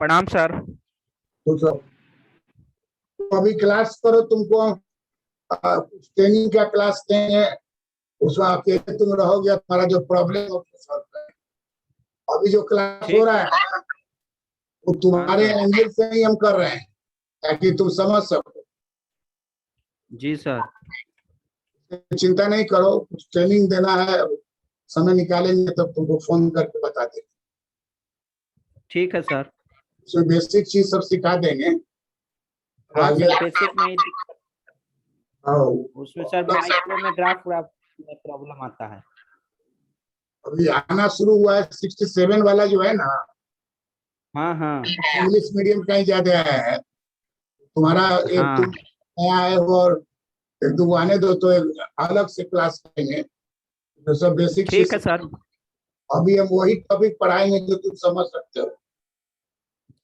प्रणाम सर। तो तो अभी क्लास करो, तुमको ट्रेनिंग का क्लास देंगे, उसमें अकेले तुम रहोगे, तुम्हारा जो प्रॉब्लम है सॉल्व करेंगे। अभी जो क्लास हो रहा है वो तुम्हारे हाँ एंगल से ही हम कर रहे हैं ताकि तुम समझ सको। जी सर। चिंता नहीं करो, कुछ ट्रेनिंग देना है, समय निकालेंगे तब तुमको फोन करके बता देंगे। ठीक है सर। उसमें बेसिक चीज सब सिखा देंगे। हाँ आगे सर, बेसिक में ही हाँ, उसमें सर माइक्रो में ग्राफ में प्रॉब्लम आता है। अभी आना शुरू हुआ है 67 वाला जो है ना, हाँ हाँ इंग्लिश मीडियम का ही ज्यादा है। तुम्हारा एक हाँ। तुम नया है और एक दो आने दो तो एक अलग से क्लास करेंगे, तो सब बेसिक ठीक चीज। है सर। अभी हम वही टॉपिक पढ़ाएंगे जो तुम समझ सकते हो।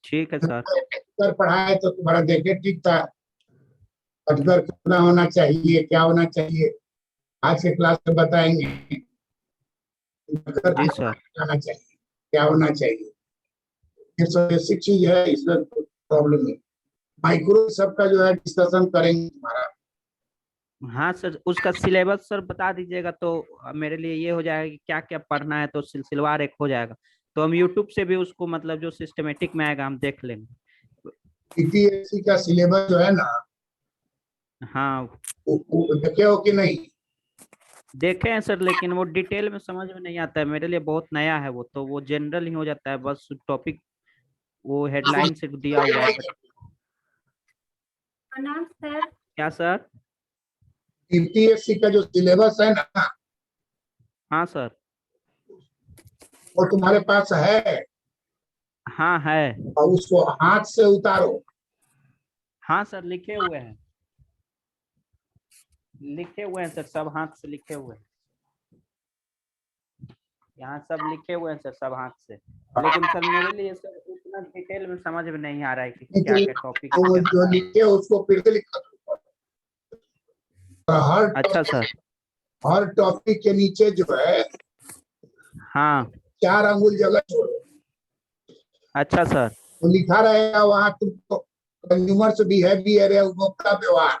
ठीक है सर। अगर पढ़ाए तो तुम्हारा देखे ठीक था, कटकर कितना होना चाहिए, क्या होना चाहिए, आज के क्लास में बताएंगे। कटकर जी कितना सर। होना चाहिए, क्या होना चाहिए, ये सब बेसिक चीज है, इसमें प्रॉब्लम नहीं। माइक्रो सबका जो है डिस्कशन करेंगे तुम्हारा। हाँ सर, उसका सिलेबस सर बता दीजिएगा तो मेरे लिए ये हो जाएगा कि क्या क्या पढ़ना है, तो सिलसिलेवार एक हो जाएगा। तो हम यूट्यूब से भी उसको मतलब जो सिस्टमेटिक में आएगा हम देख लेंगे। टीटीएससी का सिलेबस जो है ना, हाँ वो देखे हो कि नहीं? देखे हैं सर, लेकिन वो डिटेल में समझ में नहीं आता है, मेरे लिए बहुत नया है वो, तो वो जनरल ही हो जाता है, बस टॉपिक वो हेडलाइन से दिया हुआ है। प्रणाम सर। क्या सर? टीटीएससी का जो सिलेबस है ना, हाँ सर। वो तुम्हारे पास है, हाँ है। और उसको हाथ से उतारो। हाँ सर, लिखे हुए हैं, लिखे हुए हैं सर, सब हाथ से लिखे हुए हैं। यहाँ सब लिखे हुए हैं सर, सब हाथ से। लेकिन सर मेरे लिए सर उतना डिटेल में समझ में नहीं आ रहा है कि क्या क्या टॉपिक है, वो क्या। जो लिखे उसको फिर से लिखा। अच्छा सर। हर टॉपिक के नीचे जो है हाँ 4 अंगुल जगह छोड़ो, अच्छा सर। तो लिखा रहेगा वहां तुमको कंज्यूमर्स बिहेवियर है, उपभोक्ता व्यवहार।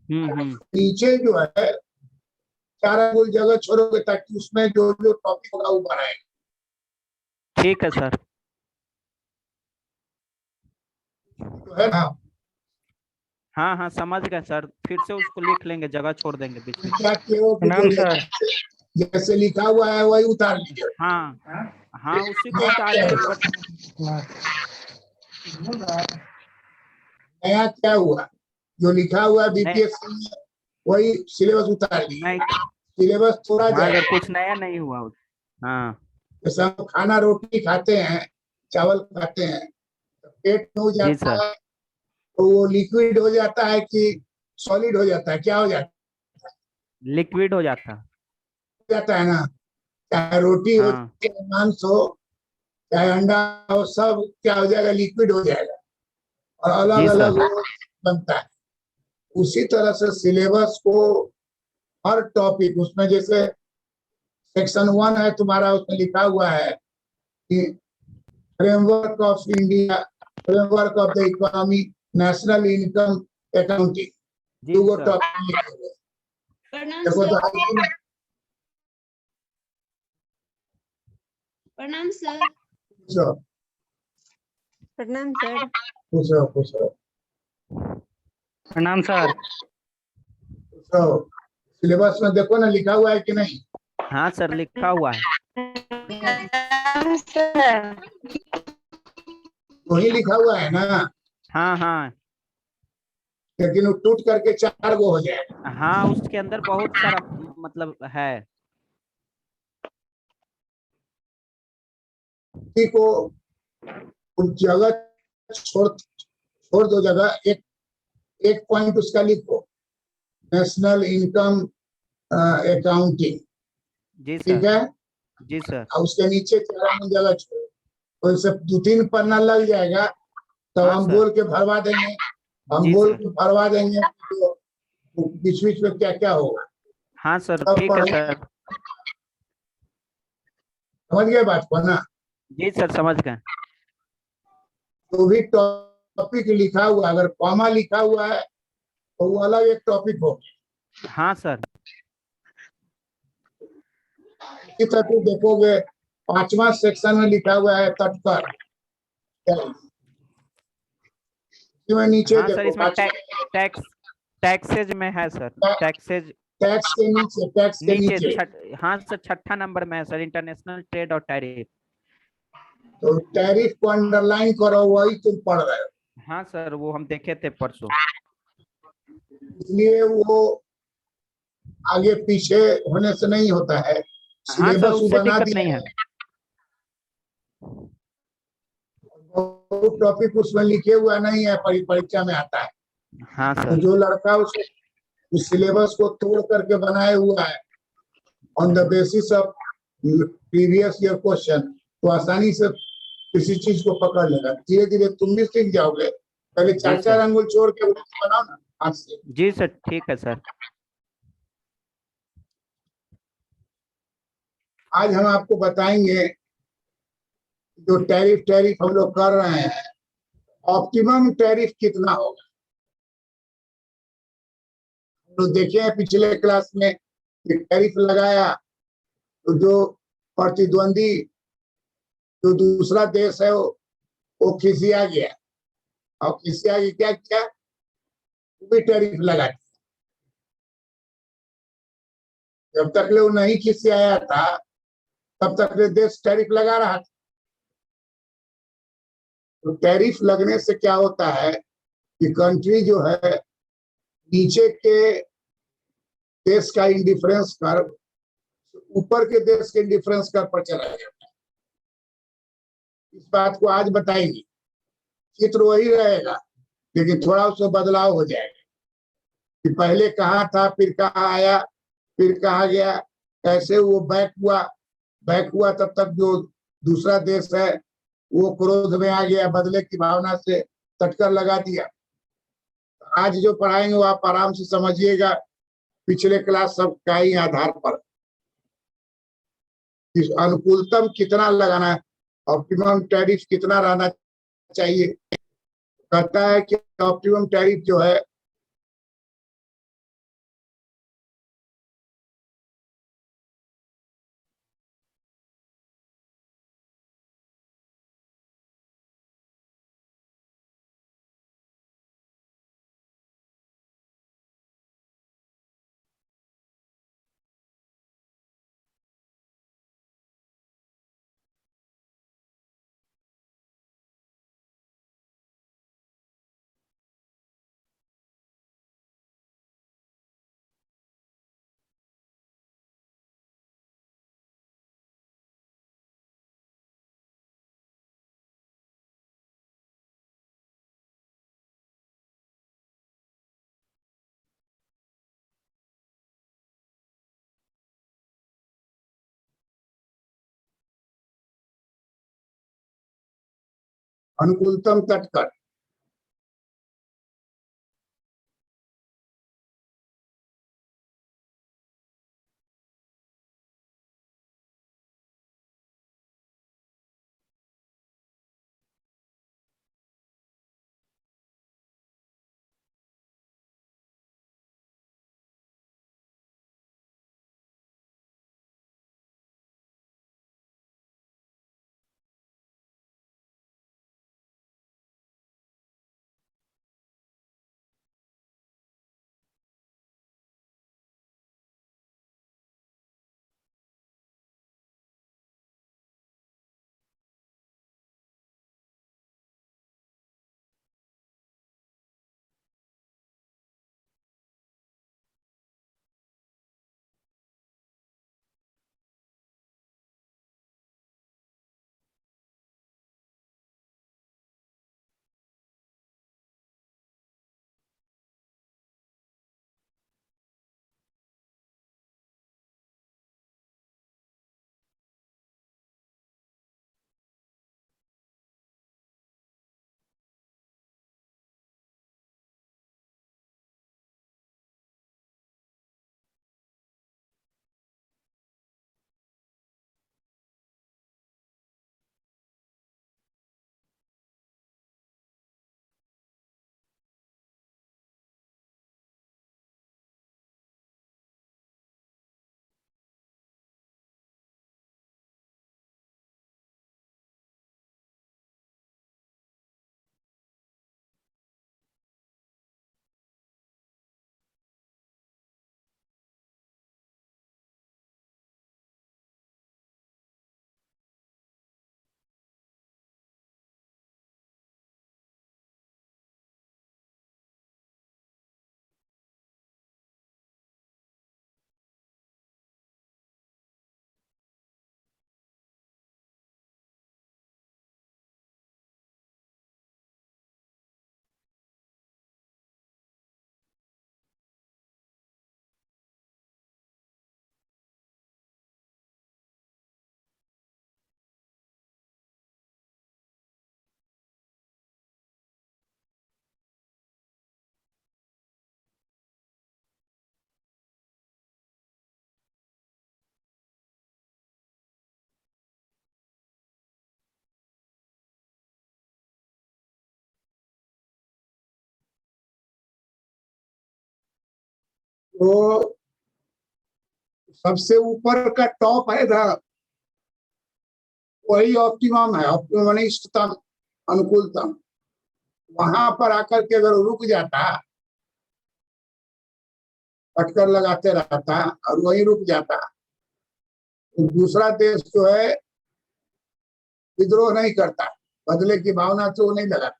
हम्म। नीचे जो है 4 अंगुल जगह छोड़ोगे ताकि उसमें जो जो टॉपिक होगा वो बनाए। ठीक है सर। तो है ना, हाँ हाँ समझ गए सर, फिर से उसको लिख लेंगे, जगह छोड़ देंगे बीच बीच में। क्या किए कि प्रणाम सर। जैसे लिखा हुआ है वही उतार लीजिए। हाँ हाँ उसी को उतारे बट। नया क्या हुआ, जो लिखा हुआ है नहीं बीपीएससी में वही सिलेबस उतार लीजिए। नहीं। सिलेबस थोड़ा हाँ अगर जाएगा। कुछ नया नहीं हुआ हाँ जैसे हम खाना रोटी खाते हैं, चावल खाते हैं, तो पेट में हो जी जाता सर। है, तो वो लिक्विड हो जाता है कि सॉलिड हो जाता है, क्या हो लिक्विड हो जाता। जाता है ना। चाहे रोटी हो, हाँ चाहे मांस हो, चाहे अंडा हो, सब क्या हो जाएगा, लिक्विड हो जाएगा और अलग जी अलग सर। वो बनता है। उसी तरह से सिलेबस को हर टॉपिक उसमें, जैसे सेक्शन 1 है तुम्हारा, उसमें लिखा हुआ है कि framework of India, framework of the economy, national income accounting, जी दो सर। टॉपिक लिखे हुए हैं। प्रणाम देखो सर। तो प्रणाम सर। पूछो प्रणाम सर। पूछो पूछो प्रणाम सर। पूछो। सिलेबस में देखो ना लिखा हुआ है कि नहीं? हाँ सर लिखा हुआ है। प्रणाम सर। वही लिखा हुआ है ना, हाँ हाँ। लेकिन वो टूट करके 4 गो हो जाएगा। हाँ उसके अंदर बहुत सारा मतलब है। किसी को उस जगह छोड़ छोड़ दो, जगह एक एक पॉइंट उसका लिखो, नेशनल इनकम अकाउंटिंग, जी ठीक सर। है। जी सर। और उसके नीचे 4 जगह छोड़ो, तो इससे 2-3 पन्ना लग जाएगा। तब हाँ हम सर। बोल के भरवा देंगे, हम जी बोल सर। के भरवा देंगे, तो बीच बीच में क्या क्या होगा हाँ सर सब ठीक है पढ़। सर। समझ गए बात को ना? जी सर समझ गए। जो भी टॉपिक लिखा हुआ है, अगर कॉमा लिखा हुआ है तो वो अलग एक टॉपिक हो। हाँ सर। इसी तरह तुम देखोगे 5वां सेक्शन में लिखा हुआ है तटकर, इसमें नीचे हाँ सर, देखो इसमें टैक्स टैक्सेज में है सर। टैक्सेज टैक्स के नीचे नीचे हाँ सर, छठा नंबर में है सर, इंटरनेशनल ट्रेड और टैरिफ। तो टैरिफ को अंडरलाइन करो, वही तुम पढ़ रहे हो, हाँ सर, वो हम देखे थे परसों। इसलिए वो आगे पीछे होने से नहीं होता है, हाँ सर, सिलेबस वो उससे बना दिक्कत नहीं दिया है। है, टॉपिक उसमें लिखे हुआ नहीं है, परीक्षा में आता है। हाँ तो सर। जो लड़का उसको उस सिलेबस को तोड़ करके बनाए हुआ है on the basis of previous year question, तो आसानी से किसी चीज को पकड़ लेगा। धीरे धीरे तुम भी सीख जाओगे, पहले जी चार चार सर। अंगुल छोड़ के बनाओ ना हाथ से। जी सर, ठीक है सर। आज हम आपको बताएंगे जो टैरिफ टैरिफ हम लोग कर रहे हैं, ऑप्टिमम टैरिफ कितना होगा। हम लोग देखे हैं पिछले क्लास में कि टैरिफ लगाया तो जो प्रतिद्वंदी जो दूसरा देश है वो खिसिया गया, और खिसिया के क्या किया, वो भी टैरिफ लगा दिया। जब तक वो नहीं खिसियाया था तब तक देश टैरिफ लगा रहा था। तो टैरिफ लगने से क्या होता है कि कंट्री जो है नीचे के देश का इंडिफरेंस कर ऊपर के देश के इंडिफरेंस कर पर चला जाता है। इस बात को आज बताएंगे, चित्र वही रहेगा लेकिन थोड़ा उसमें बदलाव हो जाएगा कि पहले कहाँ था, फिर कहाँ आया, फिर कहाँ गया, कैसे वो बैक हुआ तब तक जो दूसरा देश है वो क्रोध में आ गया, बदले की भावना से तटकर लगा दिया। आज जो पढ़ाएंगे वो आप आराम से समझिएगा, पिछले क्लास सब का ही आधार पर। इस अनुकूलतम कितना लगाना है, ऑप्टिमम टैरिफ कितना रहना चाहिए, कहता है कि ऑप्टिमम टैरिफ जो है अनुकूलतम तटकर तो सबसे ऊपर का टॉप है था, वही ऑप्टिमम है, ऑप्टिमम माने इष्टतम, अनुकूलतम। वहां पर आकर के अगर रुक जाता, अटकर लगाते रहता और वही रुक जाता, तो दूसरा देश जो है विद्रोह नहीं करता, बदले की भावना से वो नहीं लगाता।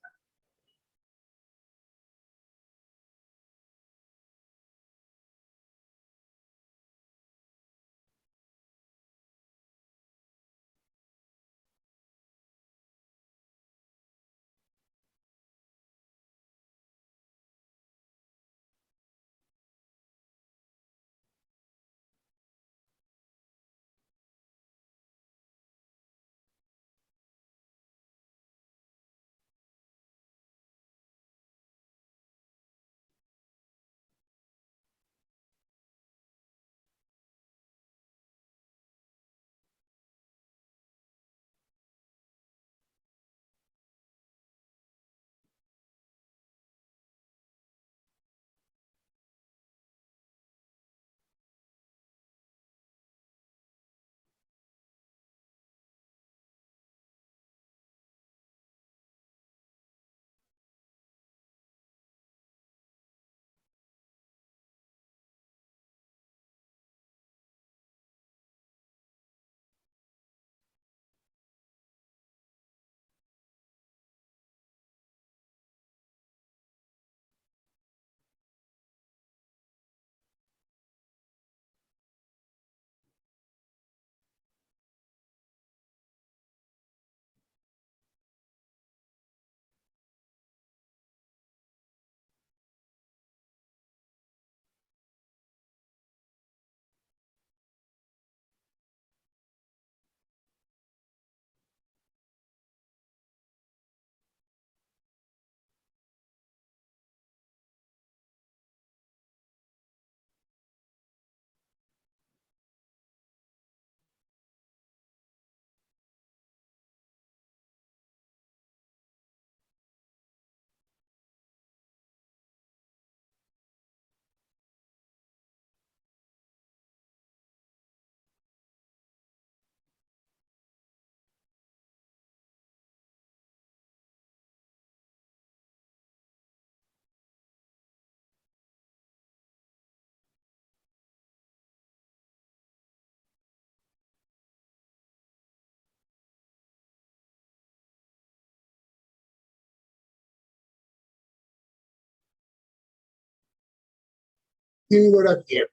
तीन गो रखिए।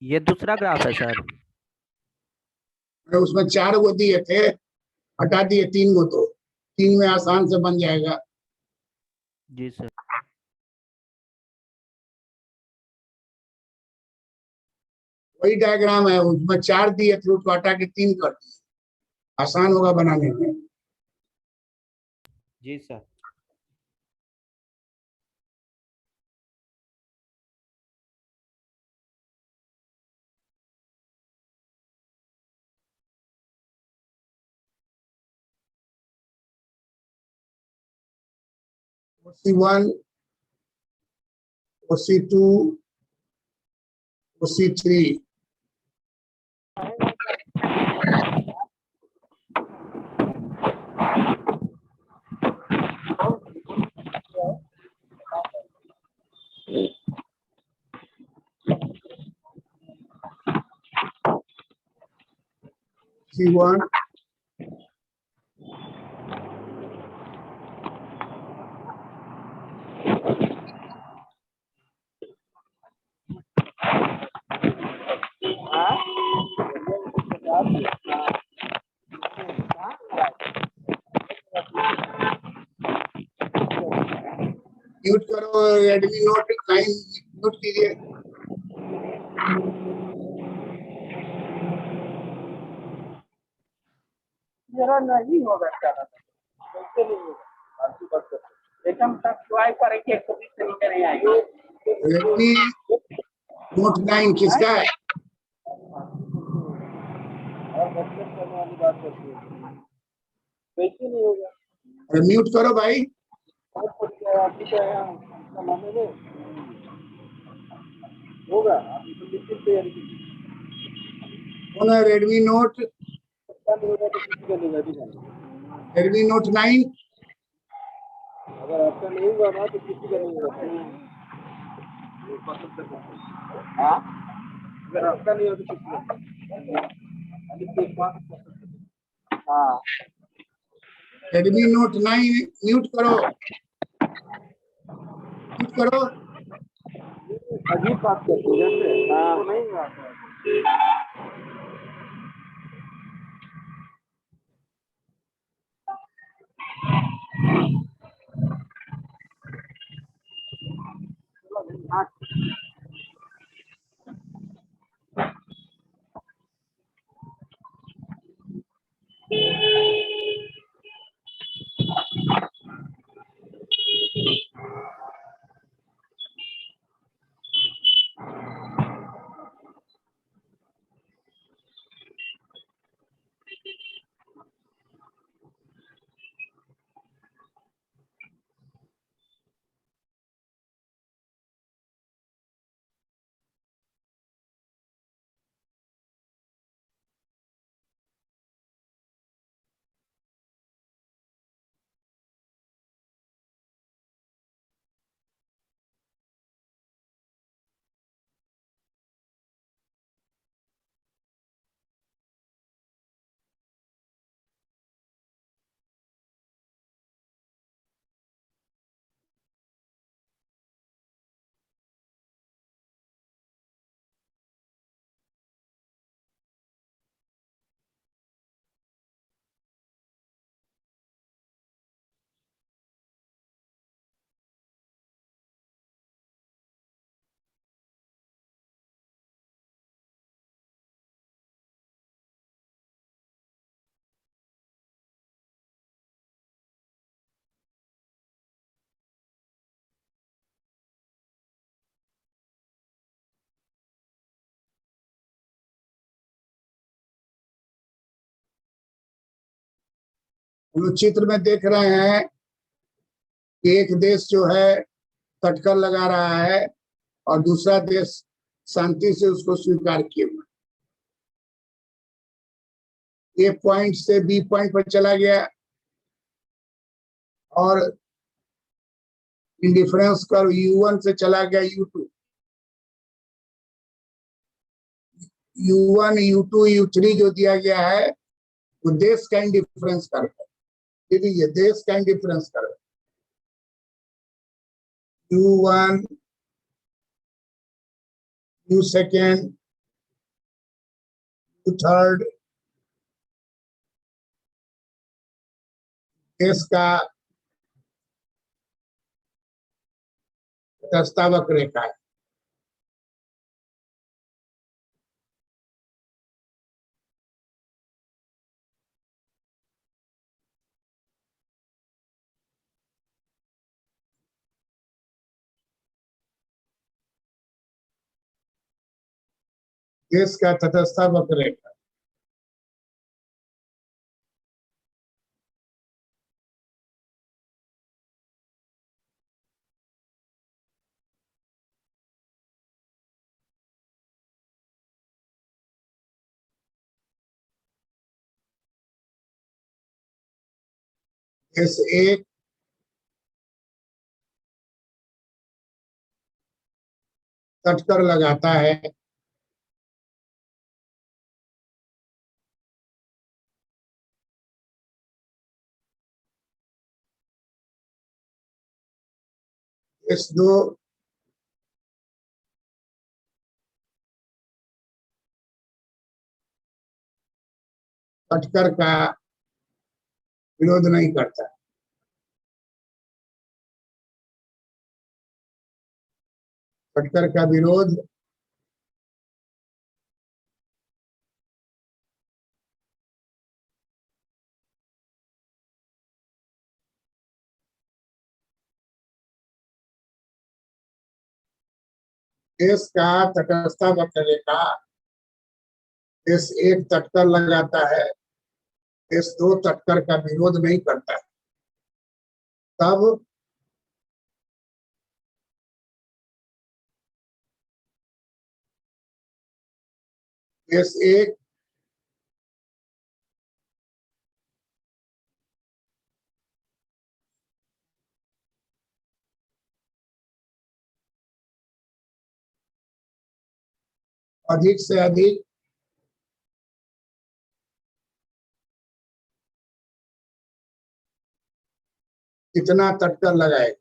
ये दूसरा ग्राफ है सर। उसमें 4 गो दिए थे, हटा दिए 3 गो, तो 3 में आसान से बन जाएगा। जी सर। वही डायग्राम है, उसमें 4 दिए थे, उसको हटा के 3 कर दिए, आसान होगा बनाने में। जी sir. OC1, OC2, OC3, C1, mute करो, एडमिन नोट लाइन म्यूट कीजिए। जरा नहीं होगा क्या कैसे नहीं होगा आपकी बात एकदम सब्सक्राइब करेंगे कभी तरीके नहीं आएगा। रेडमी नोट 9 किसका है? और बच्चे करने वाली बात करती है, वैसे नहीं होगा। अरे म्यूट करो भाई। बहुत बढ़िया, आप भी तो यहाँ इसका माने में होगा, आप इसको निश्चित तैयारी कीजिए। कौन है? रेडमी नोट, अच्छा नहीं होगा तो किसी का नहीं होगा, ठीक है। Redmi note 9। अगर आपका नहीं हुआ ना तो किसी का नहीं होगा। हाँ, अगर आपका नहीं हो तो किसी का हाँ। रेडमी नोट 9 म्यूट करो, म्यूट करो। अजीब बात करती है जैसे हाँ नहीं हुआ। हम लोग चित्र में देख रहे हैं कि एक देश जो है कटकर लगा रहा है और दूसरा देश शांति से उसको स्वीकार किए हुए। ए पॉइंट से बी पॉइंट पर चला गया और इंडिफरेंस कर U1 से चला गया U2, U1 U2 U3 जो दिया गया है वो देश का इंडिफरेंस कर है। ये देश का इंडिफरेंस कर U1 U2 U3 देश का प्रस्तावक रेखा है। देश का तटस्थ वक्र रेखा। देश एक तटकर लगाता है, देश दो तटकर का विरोध नहीं करता। तटकर का विरोध देश का तटस्थता वक्रेखा, देश एक तटकर लगाता है, देश दो तटकर का विरोध नहीं करता है, तब देश एक अधिक से अधिक कितना तटकर लगाएगा।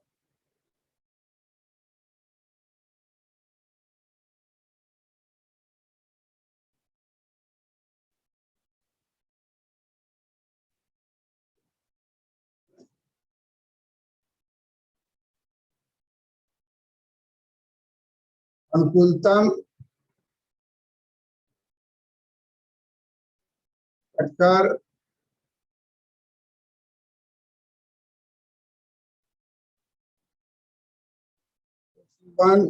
अनुकूलतम तटकर वन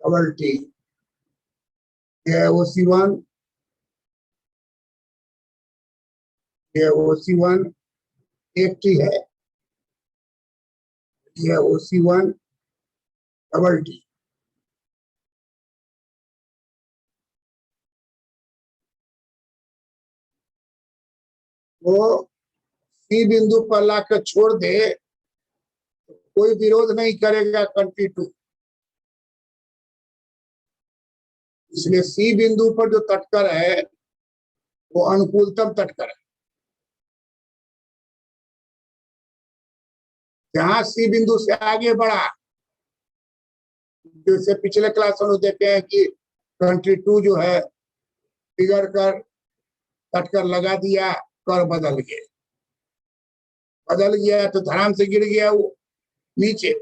डबल टी, यह OC1, यह OC1 एक टी है, यह OC1 डबल टी। वो सी बिंदु पर लाकर छोड़ दे तो कोई विरोध नहीं करेगा कंट्री टू। इसलिए सी बिंदु पर जो तटकर है वो अनुकूलतम तटकर है। जहां सी बिंदु से आगे बढ़ा, जैसे पिछले क्लास में देखे हैं कि कंट्री टू जो है बिगड़ कर तटकर लगा दिया, कर बदल गया तो धड़ाम से गिर गया वो नीचे,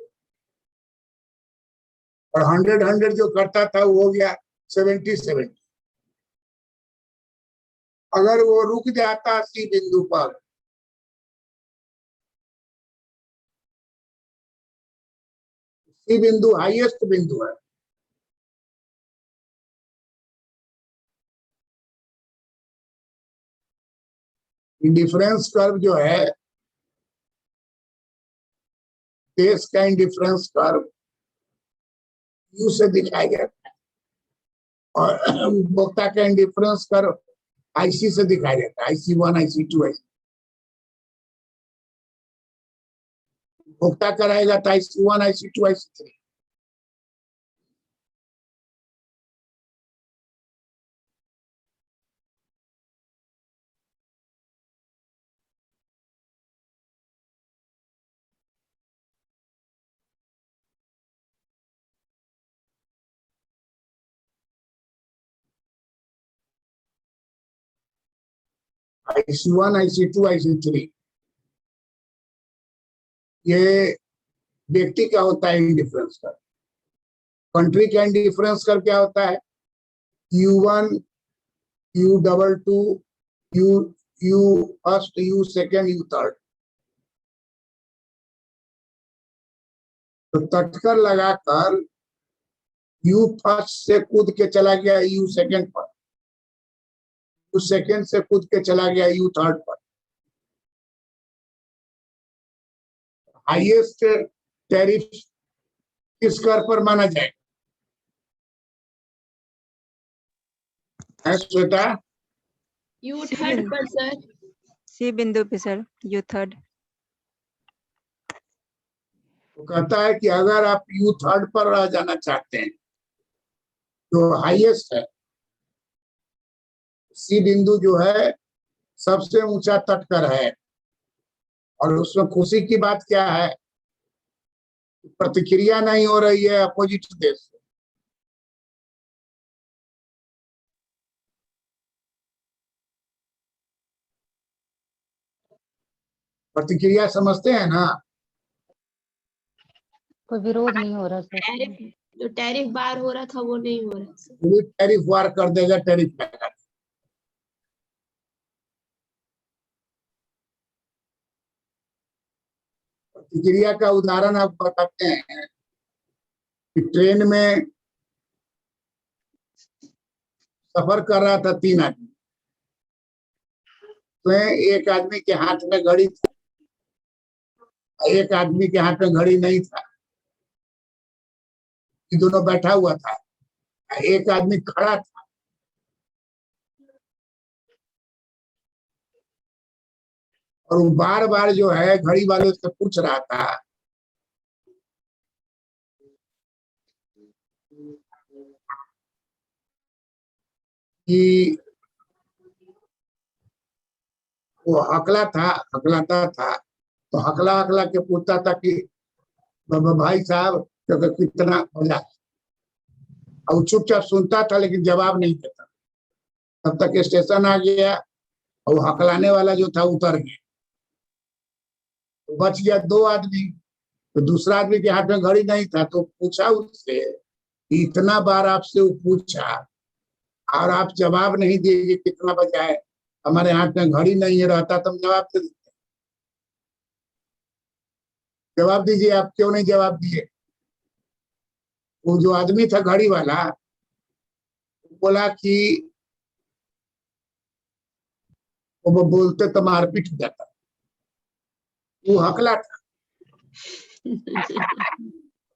और 100 जो करता था वो हो गया 70। अगर वो रुक जाता सी बिंदु पर, सी बिंदु हाईएस्ट बिंदु है, इंडिफरेंस कर्व जो है, देश का इंडिफरेंस कर्व यू से दिखाया गया और उपभोक्ता का इंडिफरेंस कर्व IC से दिखाया जाता है, IC1 IC2 है। उपभोक्ता कराएगा तो IC1 IC2 IC3। IC1 IC2 IC3 ये व्यक्ति का होता है इंडिफरेंस कर। कंट्री का इंडिफरेंस कर क्या होता है? U1 U22 U first U second U third. तो तटकर लगाकर U फर्स्ट से कूद के चला गया U सेकेंड पर, U सेकेंड से कूद के चला गया U थर्ड पर। हाईएस्ट टैरिफ किस कर पर माना जाएगा? श्वेता, यू थर्ड पर सर। सी बिंदु पे सर, U थर्ड। तो कहता है कि अगर आप U थर्ड पर रह जाना चाहते हैं जो हाईएस्ट है, सी बिंदु जो है सबसे ऊंचा तटकर है, और उसमें खुशी की बात क्या है? प्रतिक्रिया नहीं हो रही है अपोजिट देश से। प्रतिक्रिया समझते हैं ना? कोई विरोध नहीं हो रहा सर। टैरिफ जो टैरिफ बार हो रहा था वो नहीं हो रहा सर। टैरिफ वार कर देगा, टैरिफ लगा। प्रतिक्रिया का उदाहरण आप बताते हैं कि ट्रेन में सफर कर रहा था 3 आदमी, तो एक आदमी के हाथ में घड़ी थी, एक आदमी के हाथ में घड़ी नहीं था, ये दोनों बैठा हुआ था, एक आदमी खड़ा था। और वो बार बार जो है घड़ी वाले से पूछ रहा था कि वो हकलाता था, तो हकला हकला के पूछता था कि भाई साहब तो कितना बजा। और चुपचाप सुनता था लेकिन जवाब नहीं देता। तब तक स्टेशन आ गया और हकलाने वाला जो था उतर गया, तो बच गया 2 आदमी। तो दूसरा आदमी के हाथ में घड़ी नहीं था, तो पूछा उससे, इतना बार आपसे वो पूछा और आप जवाब नहीं दिए कि कितना बजा है, हमारे हाथ में घड़ी नहीं है, रहता तो हम जवाब दे देते। जवाब दीजिए, आप क्यों नहीं जवाब दिए? वो जो आदमी था घड़ी वाला बोला कि वो बोलते तो मारपीट हो जाता। वो हकला था।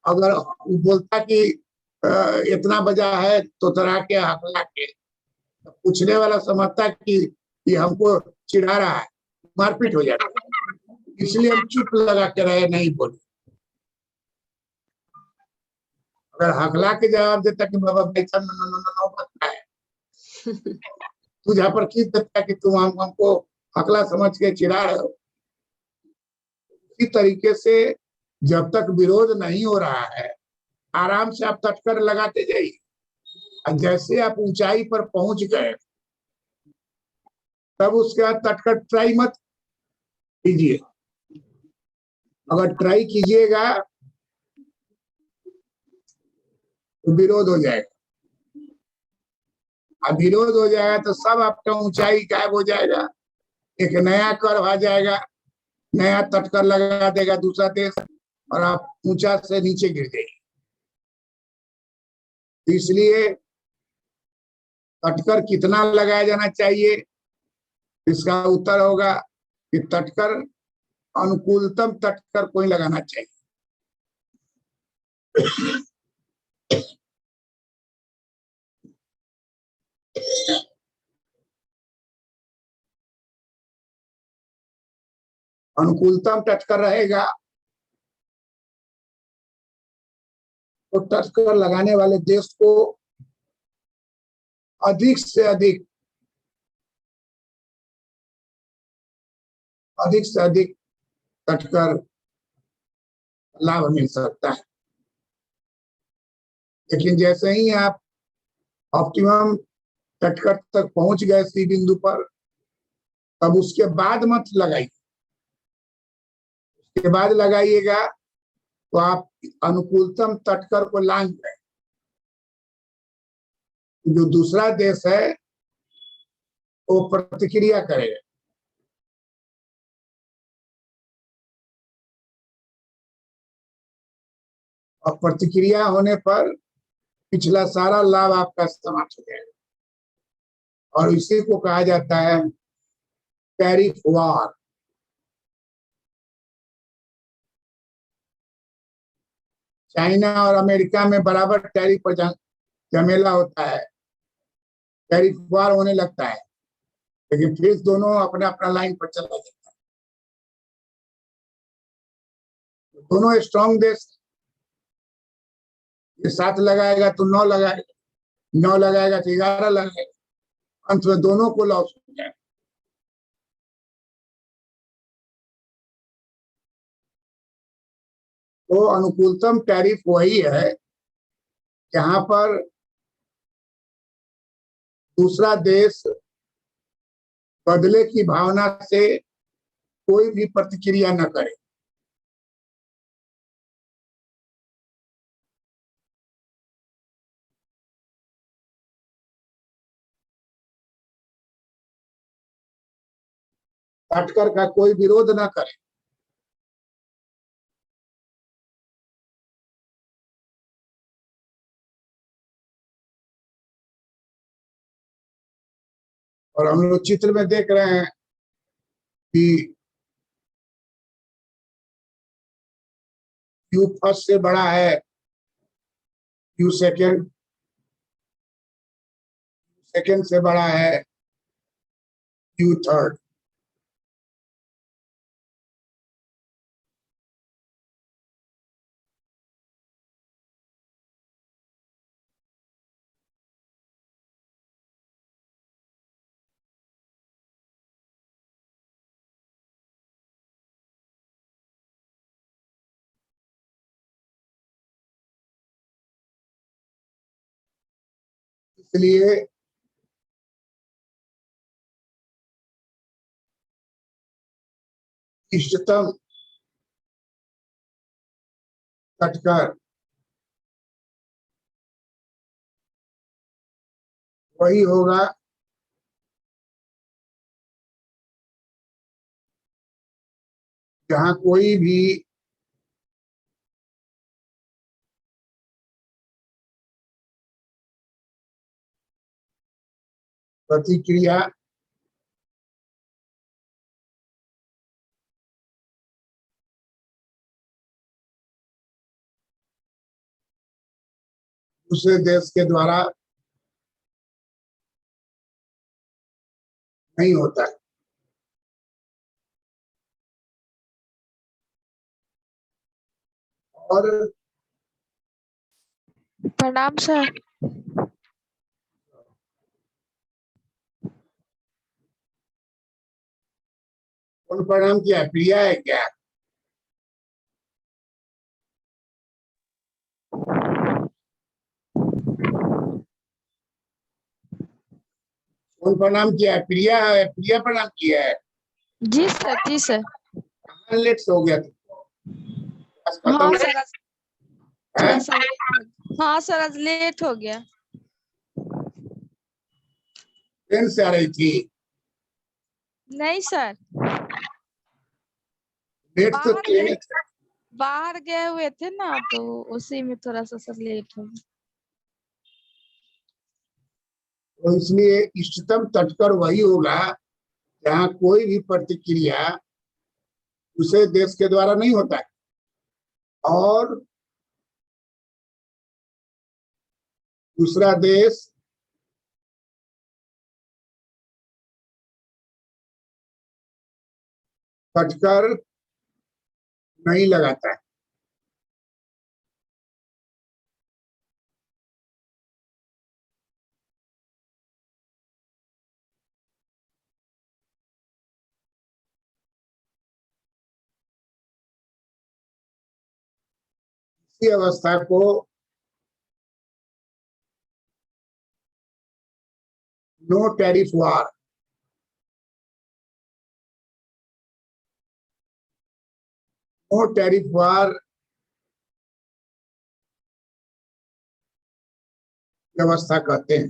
अगर वो बोलता कि इतना बजा है तो तरा के हकला के, तो पूछने वाला समझता कि हमको चिढ़ा रहा है, मारपीट हो जाता। इसलिए हम चुप लगा के रहे, नहीं बोले। अगर हकला के जवाब देता कि बाबा भाई साहब नो बता है, तू जहाँ पर खींच देता कि तुम हमको हकला समझ के चिढ़ा रहे हो। इसी तरीके से जब तक विरोध नहीं हो रहा है, आराम से आप तटकर लगाते जाइए। और जैसे आप ऊंचाई पर पहुंच गए, तब उसके बाद तटकर ट्राई मत कीजिए। अगर ट्राई कीजिएगा तो विरोध हो जाएगा, अब विरोध हो जाएगा तो सब आपका ऊंचाई गायब हो जाएगा। एक नया कर्व आ जाएगा, नया तटकर लगा देगा दूसरा देश, और आप ऊंचा से नीचे गिर जाएंगे। इसलिए तटकर कितना लगाया जाना चाहिए, इसका उत्तर होगा कि तटकर अनुकूलतम तटकर कोई लगाना चाहिए। अनुकूलतम तटकर रहेगा तो तटकर लगाने वाले देश को अधिक से अधिक तटकर लाभ मिल सकता है। लेकिन जैसे ही आप ऑप्टिमम तटकर तक पहुंच गए सी बिंदु पर, तब उसके बाद मत लगाइए। उसके बाद लगाइएगा तो आप अनुकूलतम तटकर को लांघ गए। जो दूसरा देश है वो प्रतिक्रिया करेगा, और प्रतिक्रिया होने पर पिछला सारा लाभ आपका समाप्त हो जाएगा। और इसी को कहा जाता है टैरिफ वार। चाइना और अमेरिका में बराबर टैरिफ पर झमेला होता है, टैरिफ वार होने लगता है, लेकिन फिर दोनों अपना अपना लाइन पर चला जाता है। दोनों स्ट्रॉन्ग देश, ये 7 लगाएगा तो 9 लगाएगा, 9 लगाएगा तो 11 लगाएगा, अंत में दोनों को लॉस हो जाएगा। तो अनुकूलतम टैरिफ वही है जहां पर दूसरा देश बदले की भावना से कोई भी प्रतिक्रिया न करे। तटकर का कोई विरोध न करे, और हम लोग चित्र में देख रहे हैं कि यू फर्स्ट से बड़ा है यू सेकेंड, सेकेंड से बड़ा है यू थर्ड। इसलिए इष्टतम कटकर वही होगा जहां कोई भी प्रतिक्रिया दूसरे देश के द्वारा नहीं होता है। और प्रणाम सर। कौन प्रणाम किया? प्रिया है क्या? कौन प्रणाम किया है? प्रिया है, प्रिया प्रणाम किया है। जी सर, जी सर। कहाँ लेट से हो गया तुमको? आज खत्म हाँ हो सर, आज है? थोड़ा सा हाँ सर, आज लेट हो गया। ट्रेन से आ रही थी? नहीं सर, लेट तो बाहर ट्रेन गए बाहर गए हुए थे ना, तो उसी में थोड़ा सा सर लेट हो गया। तो इसलिए इष्टतम तटकर वही होगा जहाँ कोई भी प्रतिक्रिया दूसरे देश के द्वारा नहीं होता है और दूसरा देश तटकर नहीं लगाता है। इसी अवस्था को नो टैरिफ वार, नो टैरिफ वार व्यवस्था कहते हैं।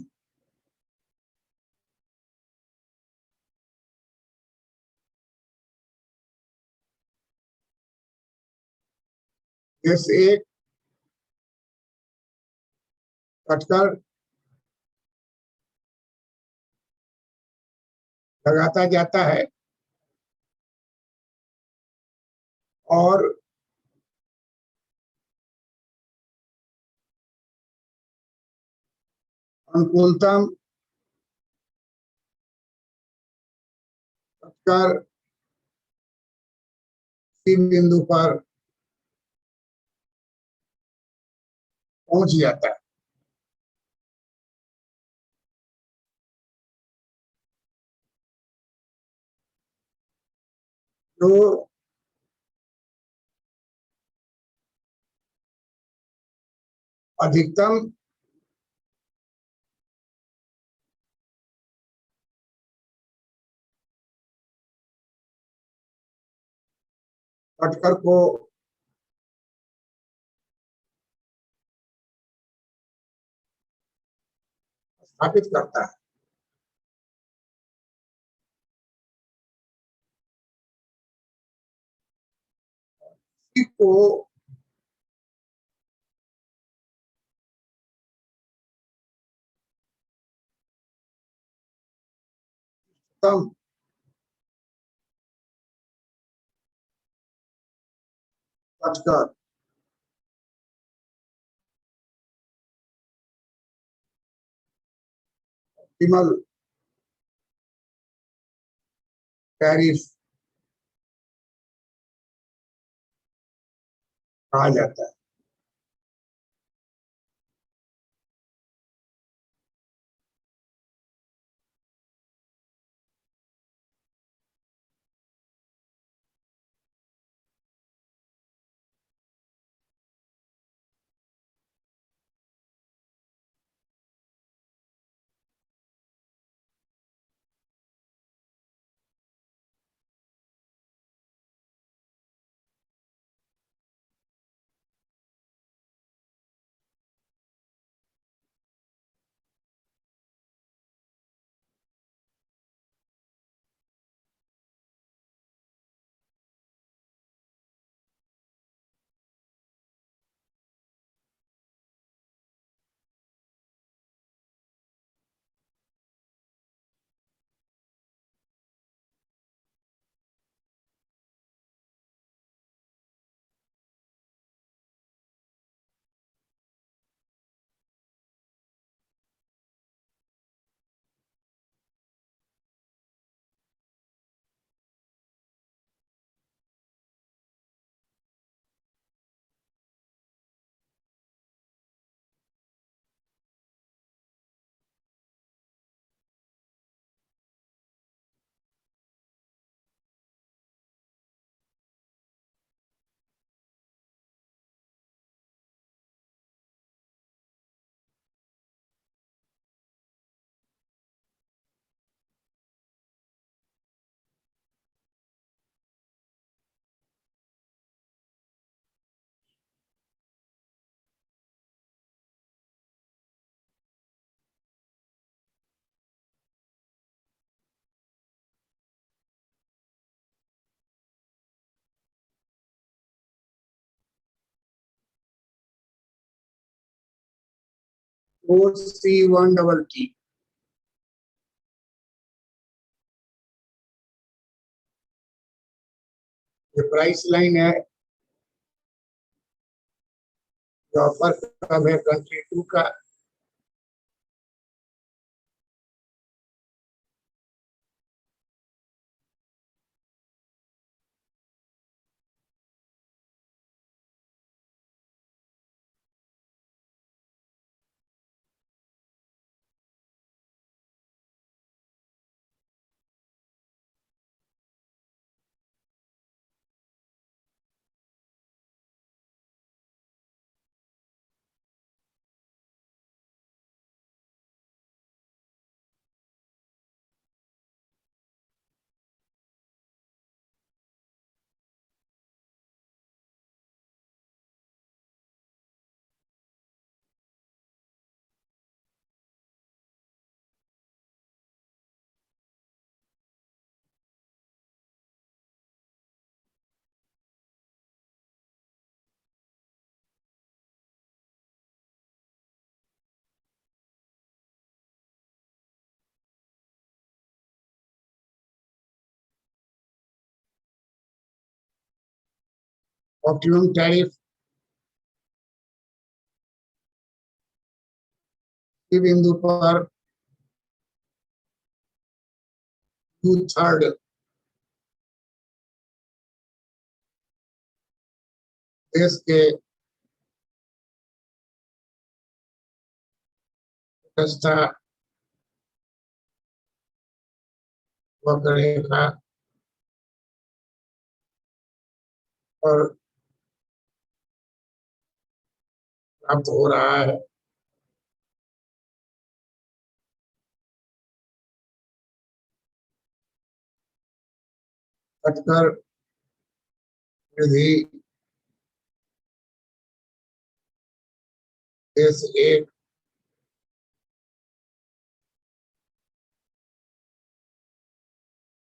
देश एक कटकर लगाता जाता है और अनुकूलतम कटकर इसी बिंदु पर पहुंच जाता है। जो अधिकतम कटकर को स्थापित करता है। इसी को उत्तम पटकर विमल टैरिफ कहा जाता है। OC1TT ये प्राइस लाइन है। जो ऑफर कब है कंट्री 2 का। ऑप्टिमम टैरिफ इस बिंदु पर 2/3 देश के व्यवस्था वक्रेखा और प्राप्त हो रहा है। घटकर वृद्धि देश एक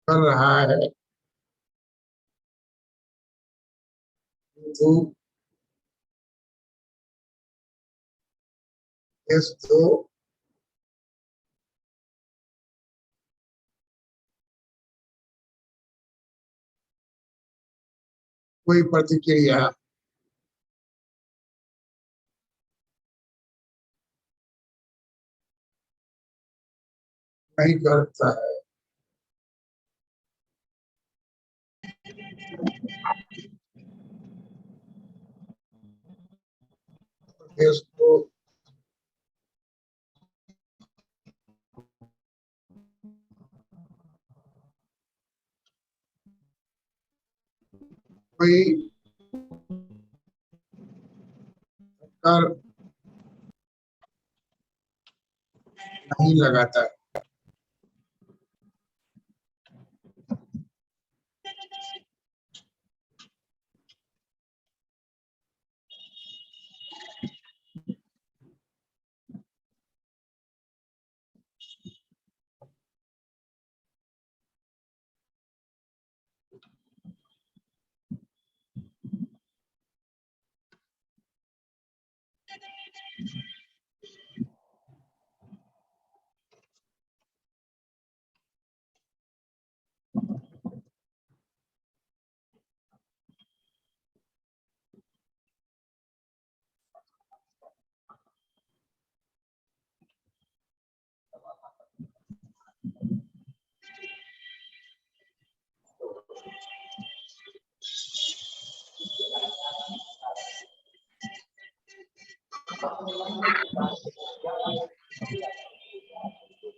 कर रहा है, किंतु देश 2 कोई प्रतिक्रिया? नहीं करता है। देश को कोई कर नहीं लगाता।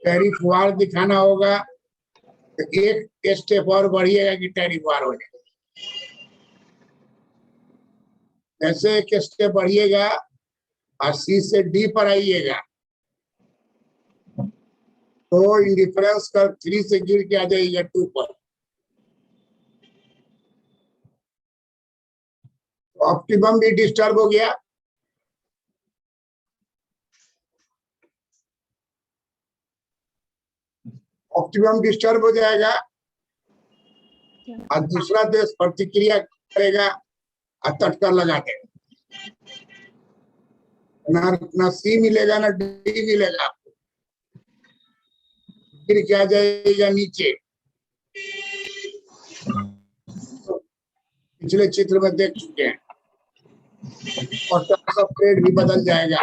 टैरिफ वार दिखाना होगा तो एक स्टेप और बढ़िएगा कि टैरिफ वार हो जाए। जैसे एक स्टेप बढ़िएगा और सी से डी पर आइएगा तो इंडिफरेंस कर 3 से गिर के आ जाइएगा 2 पर। ऑप्टिमम भी डिस्टर्ब हो गया। ऑप्टिमम डिस्टर्ब हो जाएगा और दूसरा देश प्रतिक्रिया करेगा और तटकर लगा देगा। ना सी मिलेगा ना डी मिलेगा, आपको फिर क्या जाएगा नीचे। तो पिछले चित्र में देख चुके हैं। और टर्म्स ऑफ ट्रेड भी बदल जाएगा,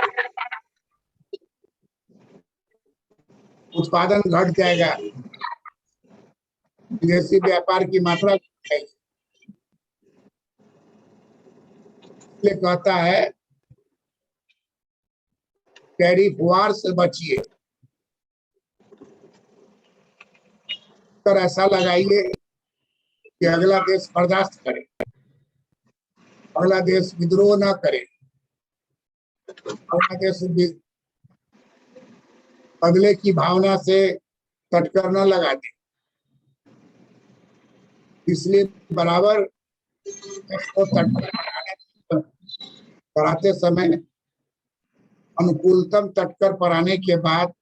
उत्पादन घट जाएगा, विदेशी व्यापार की मात्रा घट जाएगी। इसलिए कहता है टैरिफ वार से बचिए। कर ऐसा लगाइए कि अगला देश बर्दाश्त करे, अगला देश विद्रोह ना करे, अगला देश बदले की भावना से तटकर न लगा दे। इसलिए बराबर इसको तटकर कराते समय अनुकूलतम तटकर पर आने के बाद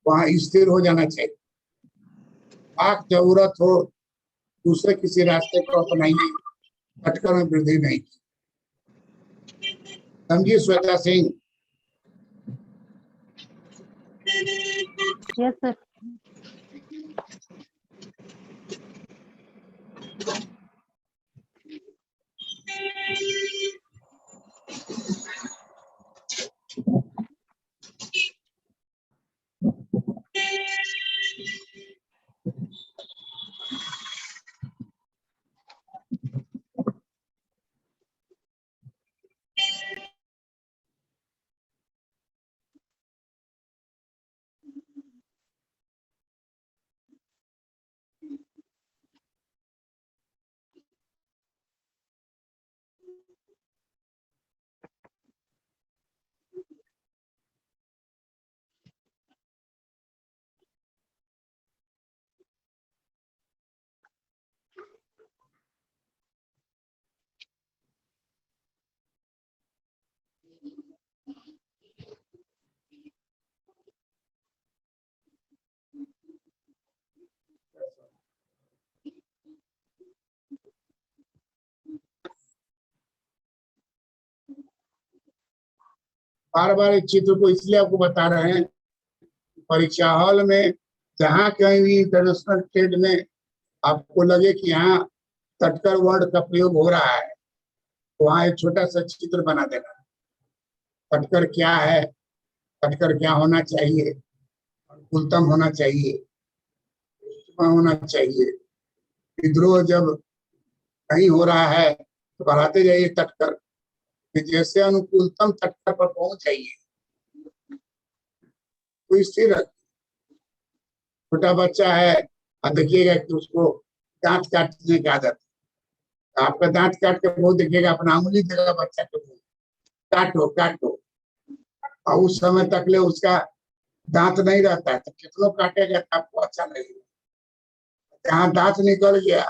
वहां स्थिर हो जाना चाहिए। आग जरूरत हो दूसरे किसी रास्ते को अपनाइए, तटकर में वृद्धि नहीं की। समझिए श्वेता सिंह? Yes sir. बार बार इस चित्र को इसलिए आपको बता रहे हैं, परीक्षा हॉल में जहां कहीं भी इंटरनेशनल ट्रेड में आपको लगे कि यहाँ तटकर वर्ड का प्रयोग हो रहा है, वहां एक छोटा सा चित्र बना देना। तटकर क्या है, तटकर क्या होना चाहिए, कुलतम होना चाहिए, होना चाहिए। विद्रोह जब नहीं हो रहा है तो बढ़ाते जाइए तटकर, कि जैसे अनुकूलतम तटकर पर पहुंच जाइए। कोई स्थिर रख, छोटा बच्चा है और देखिएगा कि उसको दांत काटने की आदत, आपका दांत काट के मुंह देखिएगा, अपना उंगली देगा बच्चा के मुंह, काटो काटो, और उस समय तक ले उसका दांत नहीं रहता है तो कितनों काटेगा तो आपको अच्छा लगेगा। जहाँ दांत निकल गया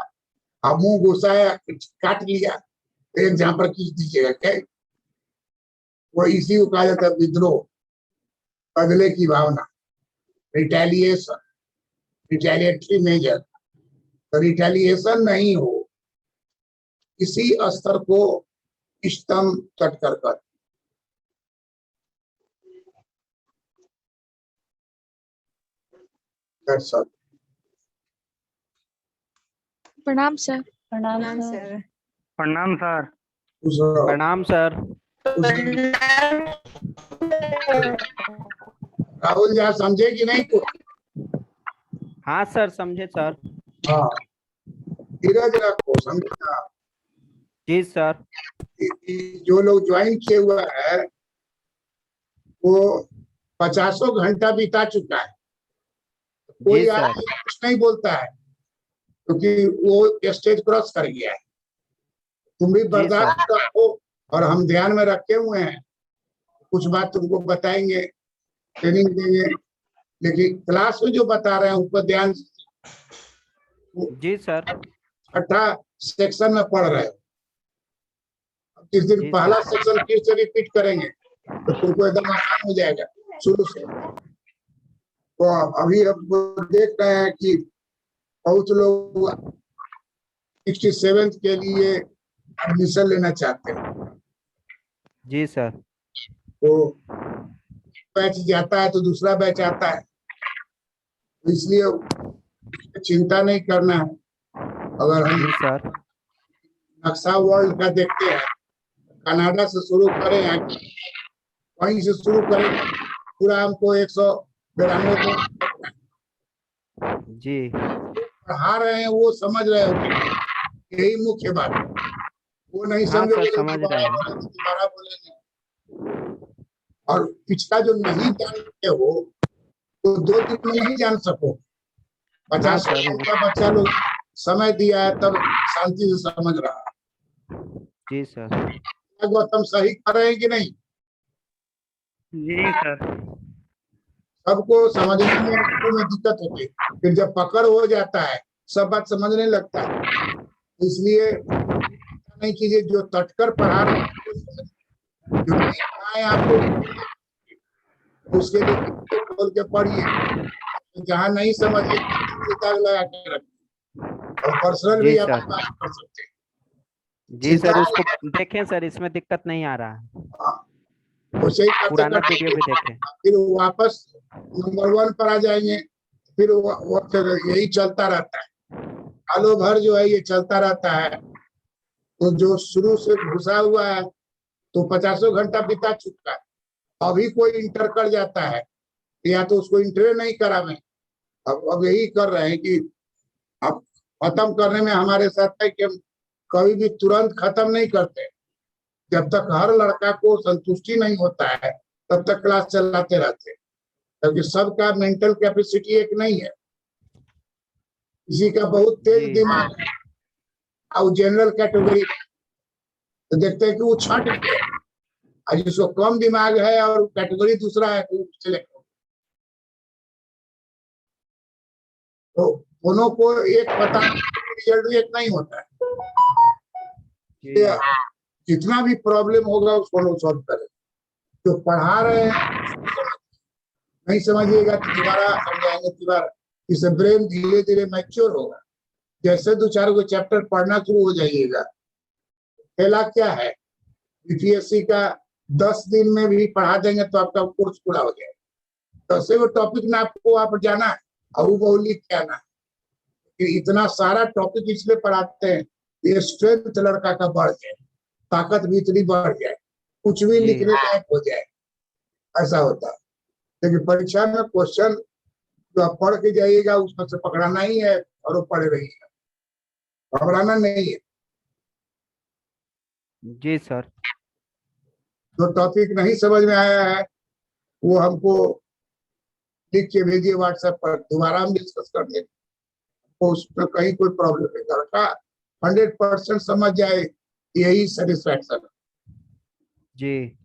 और मुंह घुसाया, काट लिया, एक जहां पर खींच दीजिएगा। क्या वो इसी को कहा जाता है विद्रोह, बदले की भावना, रिटेलिएशन, रिटेलिएटरी मेजर। तो रिटेलिएशन नहीं हो, इसी स्तर को इष्टतम तटकर कर। That's all. प्रणाम सर। प्रणाम प्रणाम सर। सर। प्रणाम सर। प्रणाम सर। राहुल जी, आप समझे कि नहीं को? हाँ सर, समझे सर। हाँ, धीरज रखो, समझना। जी सर। जो लोग ज्वाइन किए हुआ है वो 50 घंटा बिता चुका है, कोई जी आज सर। कुछ नहीं बोलता है क्योंकि वो स्टेज क्रॉस कर गया है। तुम भी जी बर्दाश्त रखो, और हम ध्यान में रखे हुए हैं, कुछ बात तुमको बताएंगे, ट्रेनिंग देंगे, लेकिन क्लास में जो बता रहे हैं उस पर ध्यान। जी सर। छठा सेक्शन में पढ़ रहे हो, किस दिन जी पहला सर। सेक्शन फिर से रिपीट करेंगे तो तुमको एकदम आसान हो जाएगा शुरू से। तो अभी हम देख रहे हैं कि बहुत लोग 67 के लिए एडमिशन लेना चाहते हैं, जी सर। तो बैच जाता है तो दूसरा बैच आता है, तो इसलिए चिंता नहीं करना है। अगर हम जी सर। नक्शा वर्ल्ड का देखते हैं, कनाडा से शुरू करें या वहीं से शुरू करें, पूरा हमको 192 जी। पढ़ा रहे हैं, वो समझ रहे हो, यही मुख्य बात है। वो नहीं हाँ सर, समझोगे तो समझ रहे हैं। दोबारा बोलेंगे। और पिछला जो नहीं जानते हो तो 2 दिन में नहीं जान सको। हाँ 50 सर। का बच्चा लोग समय दिया है तब शांति से समझ रहा है। जी सर। क्या गौतम सही कर रहे हैं कि नहीं? जी सर। सबको समझने में दिक्कत होती है, फिर जब पकड़ हो जाता है सब बात समझने लगता है। इसलिए नहीं कीजिए, जो तटकर पढ़ा रहे हैं, जो नहीं पढ़ाए आपको उसके लिए खोल के पढ़िए, जहाँ नहीं समझिए दाग लगा के रखिए, और पर्सनल जी भी आप सर। बात कर सकते हैं। जी सर, उसको देखें सर, इसमें दिक्कत नहीं आ रहा है। उसे ही करते पुराना करते वीडियो भी देखें। फिर वापस नंबर 1 पर आ जाएंगे, फिर वो फिर यही चलता रहता है, सालों भर जो है ये चलता रहता है। तो जो शुरू से घुसा हुआ है तो 50 घंटा बिता चुका है, अभी कोई इंटर कर जाता है या तो उसको इंटर नहीं करावे। अब यही कर रहे हैं कि अब खत्म करने में हमारे साथ है कि हम कभी भी तुरंत खत्म नहीं करते, जब तक हर लड़का को संतुष्टि नहीं होता है तब तक क्लास चलाते रहते हैं, क्योंकि सबका मेंटल कैपेसिटी एक नहीं है। किसी का बहुत तेज जी। दिमाग है और जनरल कैटेगरी तो देखते हैं कि वो छट गए, और जिसको कम दिमाग है और कैटेगरी दूसरा है तो सिलेक्ट हो। तो दोनों को एक पता, रिजल्ट एक नहीं होता है। जी। जितना भी प्रॉब्लम होगा उसको लोग सॉल्व करें। जो पढ़ा रहे हैं नहीं समझिएगा तो दोबारा समझाएंगे, दोबारा, इससे ब्रेन धीरे धीरे मैच्योर होगा। जैसे 2-4 को चैप्टर पढ़ना शुरू हो जाइएगा, पहला क्या है, बीपीएससी का 10 दिन में भी पढ़ा देंगे तो आपका कोर्स पूरा हो जाएगा। 10 वो टॉपिक में आपको आप जाना है और वो लिख के आना है। इतना सारा टॉपिक इसलिए पढ़ाते हैं ये स्ट्रेंथ लड़का का बढ़ जाए, ताकत भी इतनी बढ़ जाए, कुछ भी जी। लिखने लायक हो जाए, ऐसा होता है। लेकिन परीक्षा में क्वेश्चन जो आप पढ़ के जाइएगा उसमें से पकड़ाना ही है और वो पढ़े रहिएगा, घबराना नहीं है। जी सर। जो टॉपिक नहीं समझ में आया है वो हमको लिख के भेजिए व्हाट्सएप पर, दोबारा हम डिस्कस कर लेंगे। तो उसमें कहीं कोई प्रॉब्लम नहीं, लड़का 100% समझ जाए, यही सेटिस्फैक्शन। जी